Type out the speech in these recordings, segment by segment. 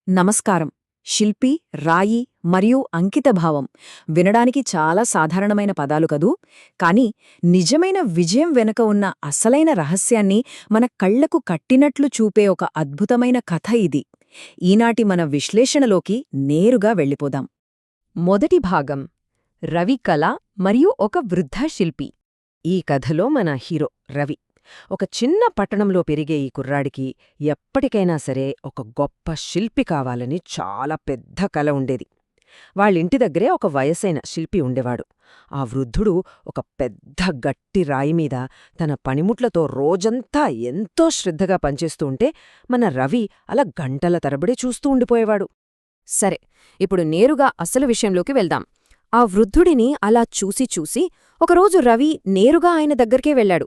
నమస్కారం. శిల్పి, రాయి మరియు అంకితభావం వినడానికి చాలా సాధారణమైన పదాలు కదూ. కాని నిజమైన విజయం వెనుక ఉన్న అసలైన రహస్యాన్ని మన కళ్లకు కట్టినట్లు చూపే ఒక అద్భుతమైన కథ ఇది. ఈనాటి మన విశ్లేషణలోకి నేరుగా వెళ్ళిపోదాం. మొదటి భాగం: రవి కళ మరియు ఒక వృద్ధ శిల్పి. ఈ కథలో మన హీరో రవి ఒక చిన్న పట్టణంలో పెరిగే ఈ కుర్రాడికి ఎప్పటికైనా సరే ఒక గొప్ప శిల్పి కావాలని చాలా పెద్ద కల ఉండేది. వాళ్ళింటి దగ్గరే ఒక వయసైన శిల్పి ఉండేవాడు. ఆ వృద్ధుడు ఒక పెద్ద గట్టి రాయిమీద తన పనిముట్లతో రోజంతా ఎంతో శ్రద్ధగా పనిచేస్తూ ఉంటే మన రవి అలా గంటల తరబడి చూస్తూ ఉండిపోయేవాడు. సరే, ఇప్పుడు నేరుగా అసలు విషయంలోకి వెళ్దాం. ఆ వృద్ధుడిని అలా చూసి చూసి ఒకరోజు రవి నేరుగా ఆయన దగ్గరికే వెళ్ళాడు.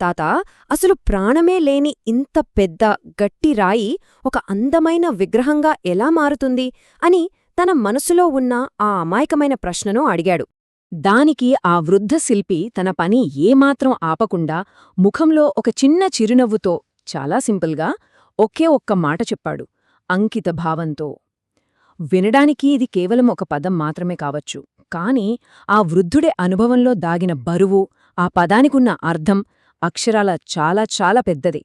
తాతా, అసలు ప్రాణమే లేని ఇంత పెద్ద గట్టి రాయి ఒక అందమైన విగ్రహంగా ఎలా మారుతుంది అని తన మనసులో ఉన్న ఆ అమాయకమైన ప్రశ్నను అడిగాడు. దానికి ఆ వృద్ధ శిల్పి తన పని ఏమాత్రం ఆపకుండా ముఖంలో ఒక చిన్న చిరునవ్వుతో చాలా సింపుల్గా ఒకే ఒక్క మాట చెప్పాడు: అంకితభావంతో. వినడానికి ఇది కేవలం ఒక పదం మాత్రమే కావచ్చు, కాని ఆ వృద్ధుడే అనుభవంలో దాగిన బరువు, ఆ పదానికున్న అర్థం అక్షరాల చాలా చాలా పెద్దది.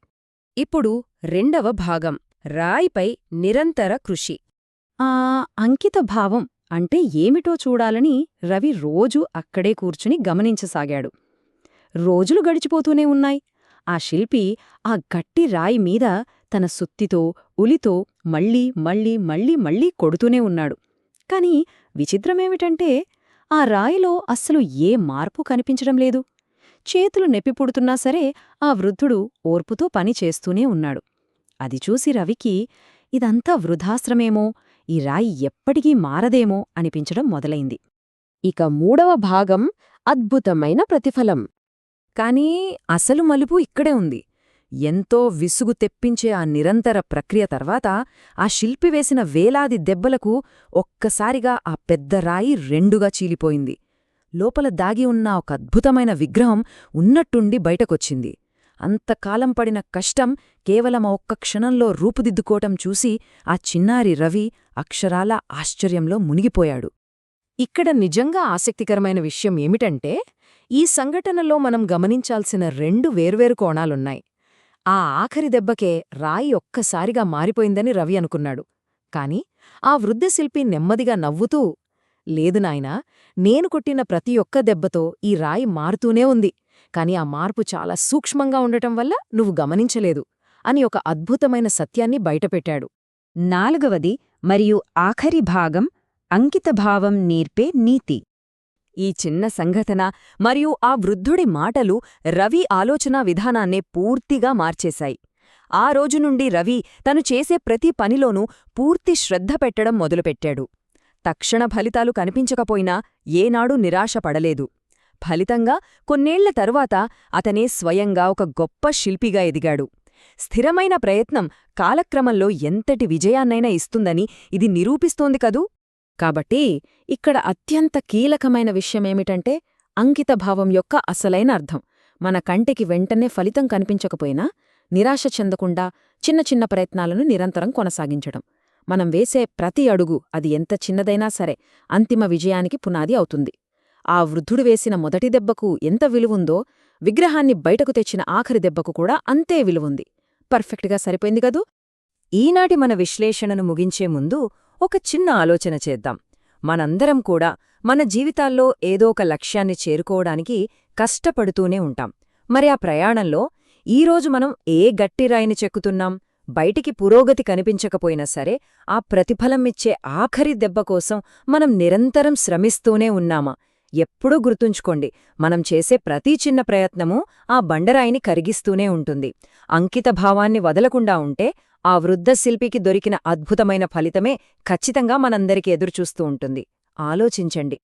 ఇప్పుడు రెండవ భాగం: రాయిపై నిరంతర కృషి. అంకితభావం అంటే ఏమిటో చూడాలని రవి రోజూ అక్కడే కూర్చుని గమనించసాగాడు. రోజులు గడిచిపోతూనే ఉన్నాయి. ఆ శిల్పి ఆ గట్టి రాయి మీద తన సుత్తితో, ఉలితో మళ్ళీ మళ్ళీ మళ్ళీ మళ్ళీ కొడుతూనే ఉన్నాడు. కాని విచిత్రమేమిటంటే ఆ రాయిలో అస్సలు ఏ మార్పు కనిపించడం లేదు. చేతులు నెప్పిపుడుతున్నా సరే ఆ వృద్ధుడు ఓర్పుతో పని చేస్తూనే ఉన్నాడు. అది చూసి రవికి ఇదంతా వృధాశ్రమేమో, ఈ రాయి ఎప్పటికీ మారదేమో అనిపించడం మొదలైంది. ఇక మూడవ భాగం: అద్భుతమైన ప్రతిఫలం. కానీ అసలు మలుపు ఇక్కడే ఉంది. ఎంతో విసుగు తెప్పించే ఆ నిరంతర ప్రక్రియ తర్వాత ఆ శిల్పి వేసిన వేలాది దెబ్బలకు ఒక్కసారిగా ఆ పెద్ద రాయి రెండుగా చీలిపోయింది. లోపల దాగి ఉన్న ఒక అద్భుతమైన విగ్రహం ఉన్నట్టుండి బయటకొచ్చింది. అంతకాలం పడిన కష్టం కేవలం ఒక్క క్షణంలో రూపుదిద్దుకోవటం చూసి ఆ చిన్నారి రవి అక్షరాల ఆశ్చర్యంలో మునిగిపోయాడు. ఇక్కడ నిజంగా ఆసక్తికరమైన విషయం ఏమిటంటే, ఈ సంఘటనలో మనం గమనించాల్సిన రెండు వేర్వేరు కోణాలున్నాయి. ఆ ఆఖరి దెబ్బకే రాయి ఒక్కసారిగా మారిపోయిందని రవి అనుకున్నాడు. కాని ఆ వృద్ధ శిల్పి నెమ్మదిగా నవ్వుతూ, లేదు నాయనా, నేను కొట్టిన ప్రతి ఒక్క దెబ్బతో ఈ రాయి మారుతూనే ఉంది, కాని ఆ మార్పు చాలా సూక్ష్మంగా ఉండటం వల్ల నువ్వు గమనించలేదు అని ఒక అద్భుతమైన సత్యాన్ని బయటపెట్టాడు. నాలుగవది మరియు ఆఖరి భాగం: అంకితభావం నేర్పే నీతి. ఈ చిన్న సంఘటన మరియు ఆ వృద్ధుడి మాటలు రవి ఆలోచనా విధానాన్నే పూర్తిగా మార్చేశాయి. ఆ రోజు నుండి రవి తను చేసే ప్రతి పనిలోనూ పూర్తి శ్రద్ధ పెట్టడం మొదలుపెట్టాడు. తక్షణ ఫలితాలు కనిపించకపోయినా ఏనాడూ నిరాశపడలేదు. ఫలితంగా కొన్నేళ్ల తరువాత అతనే స్వయంగా ఒక గొప్ప శిల్పిగా ఎదిగాడు. స్థిరమైన ప్రయత్నం కాలక్రమంలో ఎంతటి విజయాన్నైనా ఇస్తుందని ఇది నిరూపిస్తోంది కదూ. కాబట్టి ఇక్కడ అత్యంత కీలకమైన విషయమేమిటంటే అంకితభావం యొక్క అసలైన అర్థం. మన కంటికి వెంటనే ఫలితం కనిపించకపోయినా నిరాశ చెందకుండా చిన్న చిన్న ప్రయత్నాలను నిరంతరం కొనసాగించడం. మనం వేసే ప్రతి అడుగు, అది ఎంత చిన్నదైనా సరే, అంతిమ విజయానికి పునాది అవుతుంది. ఆ వృద్ధుడు వేసిన మొదటి దెబ్బకు ఎంత విలువుందో, విగ్రహాన్ని బయటకు తెచ్చిన ఆఖరి దెబ్బకు కూడా అంతే విలువుంది. పర్ఫెక్ట్గా సరిపోయింది కదూ. ఈనాటి మన విశ్లేషణను ముగించే ముందు ఒక చిన్న ఆలోచన చేద్దాం. మనందరం కూడా మన జీవితాల్లో ఏదో ఒక లక్ష్యాన్ని చేరుకోవడానికి కష్టపడుతూనే ఉంటాం. మరి ఆ ప్రయాణంలో ఈరోజు మనం ఏ గట్టి రాయిని చెక్కుతున్నాం? బయటికి పురోగతి కనిపించకపోయినా సరే ఆ ప్రతిఫలం ఇచ్చే ఆఖరి దెబ్బ కోసం మనం నిరంతరం శ్రమిస్తూనే ఉన్నామా? ఎప్పుడూ గుర్తుంచుకోండి, మనం చేసే ప్రతి చిన్న ప్రయత్నమూ ఆ బండరాయిని కరిగిస్తూనే ఉంటుంది. అంకితభావాన్ని వదలకుండా ఉంటే ఆ వృద్ధ శిల్పికి దొరికిన అద్భుతమైన ఫలితమే ఖచ్చితంగా మనందరికీ ఎదురుచూస్తూ ఉంటుంది. ఆలోచించండి.